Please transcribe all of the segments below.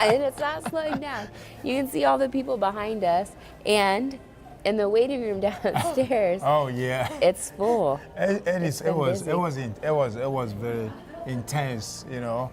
And it's not slowing down. You can see all the people behind us, and in the waiting room downstairs, Oh yeah. it's full. It It's is. It been was. busy. It was very intense, you know.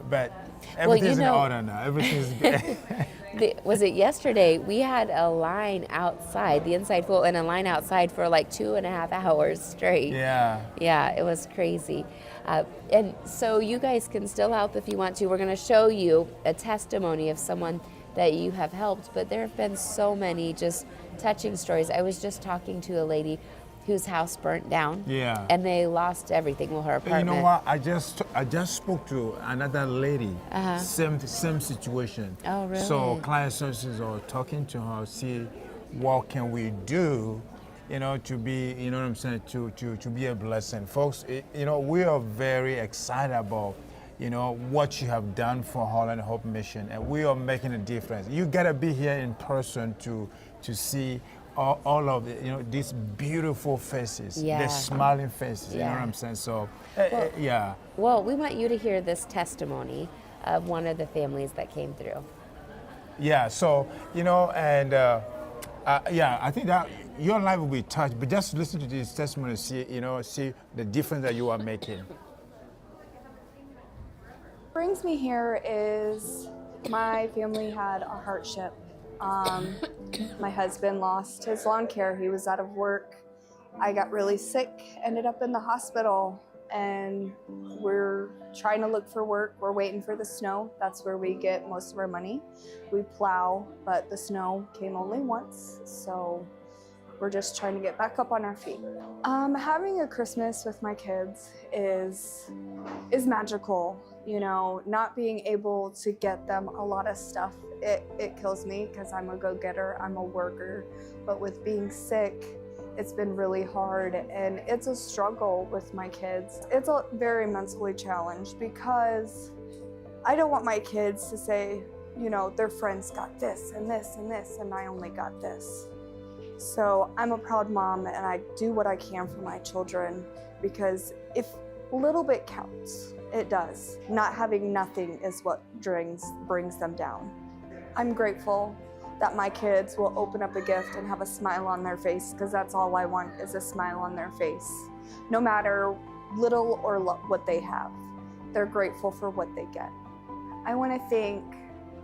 But Well, you everything's in know, order now. Everything's good. was it yesterday? We had a line outside, the inside full, and a line outside for like 2.5 hours straight. Yeah. Yeah, it was crazy. And so you guys can still help if you want to. We're going to show you a testimony of someone that you have helped, but there have been so many just touching stories. I was just talking to a lady whose house burnt down. Yeah. And they lost everything. Well, her apartment. You know what? I just spoke to another lady. Same situation. Oh, really? So client services are talking to her, see what can we do, you know, to be, you know what I'm saying, to be a blessing. Folks, you know, we are very excited about, you know, what you have done for Holland Hope Mission, and we are making a difference. You gotta be here in person to see all of the, you know, these beautiful faces, Yeah. the smiling faces. You know Yeah. what I'm saying? So, Well- yeah. Well, we want you to hear this testimony of one of the families that came through. Yeah, so, you know, and yeah, I think that your life will be touched, but just listen to this testimony, see, you know, see the difference that you are making. Brings me here is my family had a hardship. My husband lost his lawn care. He was out of work. I got really sick, ended up in the hospital, and we're trying to look for work. We're waiting for the snow. That's where we get most of our money. We plow, but the snow came only once, so we're just trying to get back up on our feet. Having a Christmas with my kids is magical. You know, not being able to get them a lot of stuff, it kills me because I'm a go-getter, I'm a worker. But with being sick, it's been really hard, and it's a struggle with my kids. It's a very mentally challenged because I don't want my kids to say, you know, their friends got this and this and this, and I only got this. So I'm a proud mom, and I do what I can for my children, because if a little bit counts, it does. Not having nothing is what brings them down. I'm grateful that my kids will open up a gift and have a smile on their face, because that's all I want, is a smile on their face. No matter little or what they have, they're grateful for what they get. I want to thank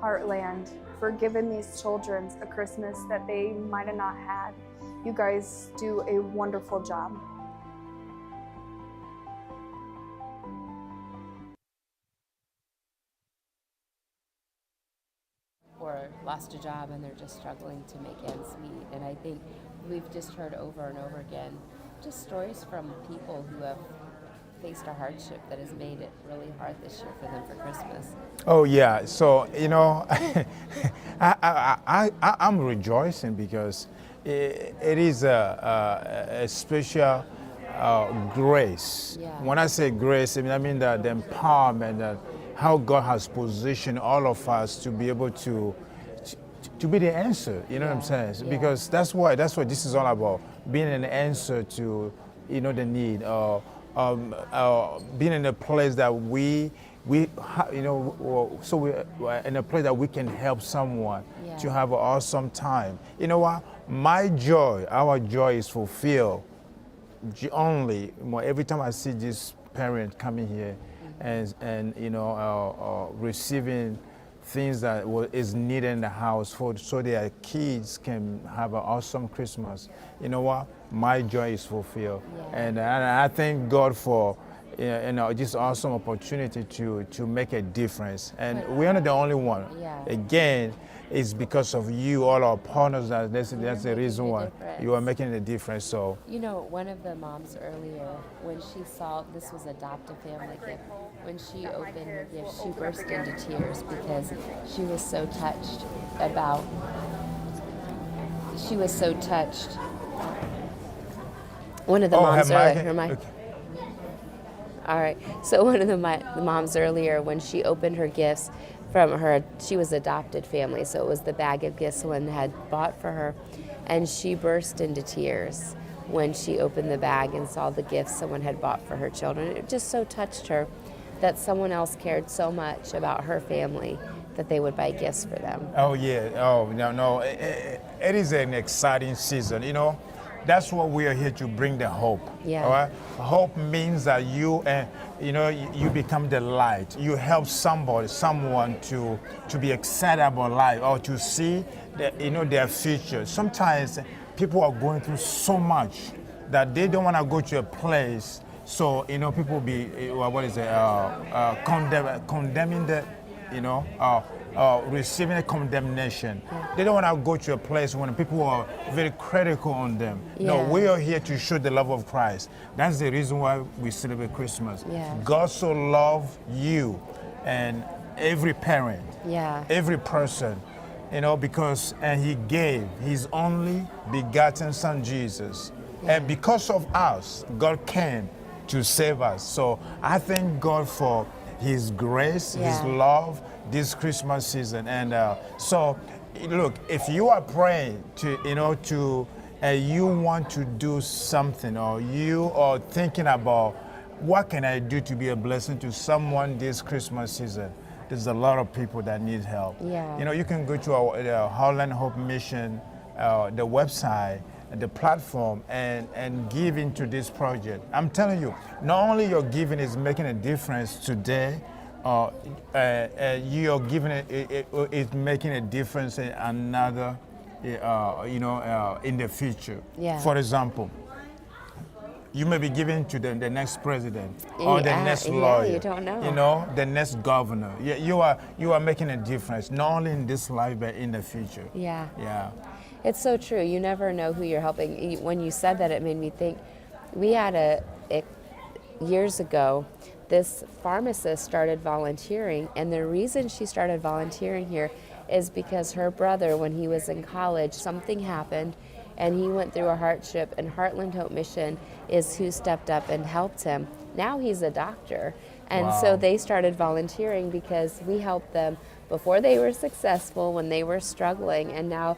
Heartland for giving these children a Christmas that they might have not had. You guys do a wonderful job. Or lost a job and they're just struggling to make ends meet. And I think we've just heard over and over again just stories from people who have faced a hardship that has made it really hard this year for them for Christmas. Oh yeah, so you know, I'm rejoicing because it is a special grace. Yeah. When I say grace, I mean the empowerment, that how God has positioned all of us to be able to be the answer. You know what I'm saying? Yeah. Because that's what this is all about, being an answer to, you know, the need. Being in a place that you know, so we're in a place that we can help someone to have an awesome time. You know what? My joy, our joy is fulfilled only every time I see this parent coming here and you know, receiving things that is needed in the house so their kids can have an awesome Christmas. You know what? My joy is fulfilled, and I thank God for, you know, this awesome opportunity to make a difference. And we're not the only one. Yeah. Again, it's because of you, all our partners. That's the reason making a why difference. you are making a difference. So. You know, one of the moms earlier, when she saw this was adoptive family gift, when she opened her gift, she burst into tears because she was so touched about. She was so touched. One of the moms earlier. Her mic. Okay. All right. So one of the moms earlier, when she opened her gifts from her, she was adopted family, so it was the bag of gifts someone had bought for her, and she burst into tears when she opened the bag and saw the gifts someone had bought for her children. It just so touched her that someone else cared so much about her family that they would buy gifts for them. Oh yeah. Oh no. It is an exciting season. You know, that's what we are here to bring the hope. Yeah. All right. Hope means that you become the light. You help someone to be excited about life or to see their future. Sometimes people are going through so much that they don't want to go to a place. So people be condemning the receiving a condemnation. They don't want to go to a place when people are very critical on them. No, Yeah. we are here to show the love of Christ. That's the reason why we celebrate Christmas. Yeah. God so loved you and every parent, Yeah. every person, because He gave His only begotten Son, Jesus. Yeah. And because of us, God came to save us. So I thank God for His grace, His Yeah. love this Christmas season. And so, look, if you are praying you want to do something, or you are thinking about what can I do to be a blessing to someone this Christmas season, there's a lot of people that need help. Yeah. You can go to our Heartland Hope Mission, the website, the platform, and give into this project. I'm telling you, not only your giving is making a difference today, your giving is making a difference in another, in the future. Yeah. For example, you may be giving to the next president or the next Yeah, lawyer. you don't know. The next governor. Yeah, you are making a difference, not only in this life but in the future. Yeah. Yeah. It's so true. You never know who you're helping. When you said that, it made me think. We had years ago, this pharmacist started volunteering, and the reason she started volunteering here is because her brother, when he was in college, something happened, and he went through a hardship, and Heartland Hope Mission is who stepped up and helped him. Now he's a doctor, and so Wow. they started volunteering because we helped them before they were successful, when they were struggling, and now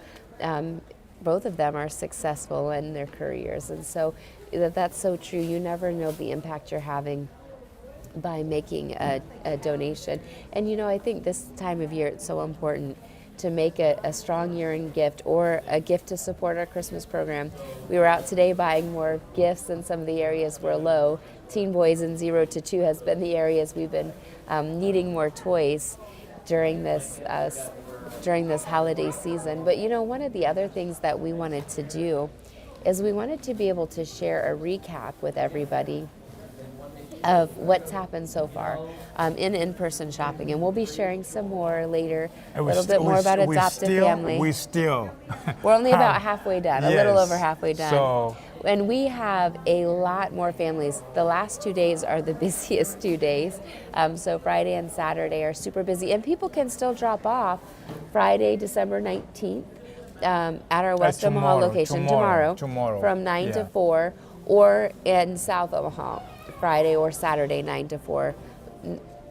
both of them are successful in their careers. And so that's so true. You never know the impact you're having by making a donation. And I think this time of year it's so important to make a strong year-end gift or a gift to support our Christmas program. We were out today buying more gifts in some of the areas we're low. Teen Boys and 0 to 2 has been the areas we've been needing more toys during this holiday season. But one of the other things that we wanted to do is we wanted to be able to share a recap with everybody of what's happened so far in-person shopping, and we'll be sharing some more later, a little bit more about adoptive family. We're only about halfway done, a little over halfway done. So, and we have a lot more families. The last 2 days are the busiest 2 days. So Friday and Saturday are super busy, and people can still drop off Friday, December 19th at our West Omaha location tomorrow from 9 to 4, or in South Omaha Friday or Saturday 9 to 4.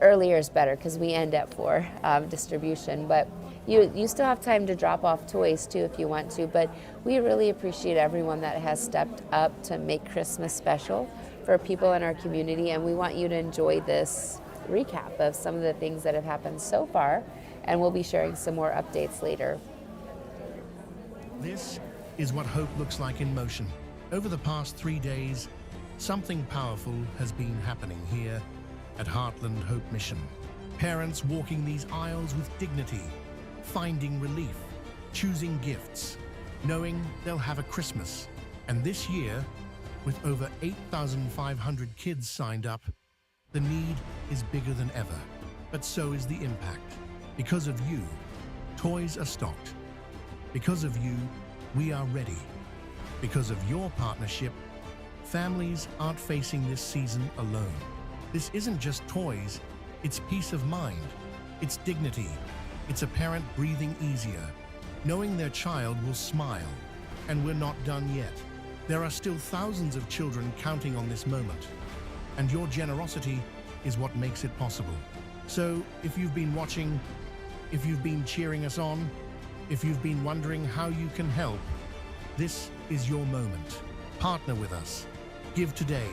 Earlier is better because we end at 4 distribution, but you still have time to drop off toys too if you want to. But we really appreciate everyone that has stepped up to make Christmas special for people in our community, and we want you to enjoy this recap of some of the things that have happened so far, and we'll be sharing some more updates later. This is what hope looks like in motion. Over the past 3 days, something powerful has been happening here at Heartland Hope Mission. Parents walking these aisles with dignity, finding relief, choosing gifts, knowing they'll have a Christmas. And this year, with over 8,500 kids signed up, the need is bigger than ever. But so is the impact. Because of you, toys are stocked. Because of you, we are ready. Because of your partnership, families aren't facing this season alone. This isn't just toys, it's peace of mind, it's dignity, it's a parent breathing easier, knowing their child will smile. And we're not done yet. There are still thousands of children counting on this moment, and your generosity is what makes it possible. So if you've been watching, if you've been cheering us on, if you've been wondering how you can help, this is your moment. Partner with us, give today,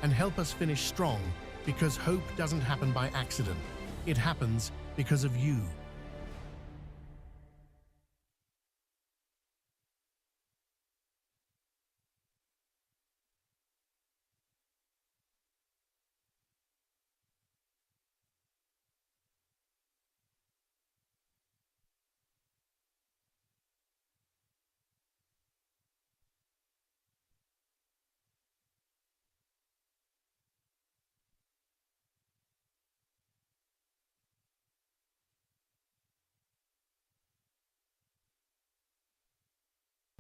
and help us finish strong, because hope doesn't happen by accident. It happens because of you.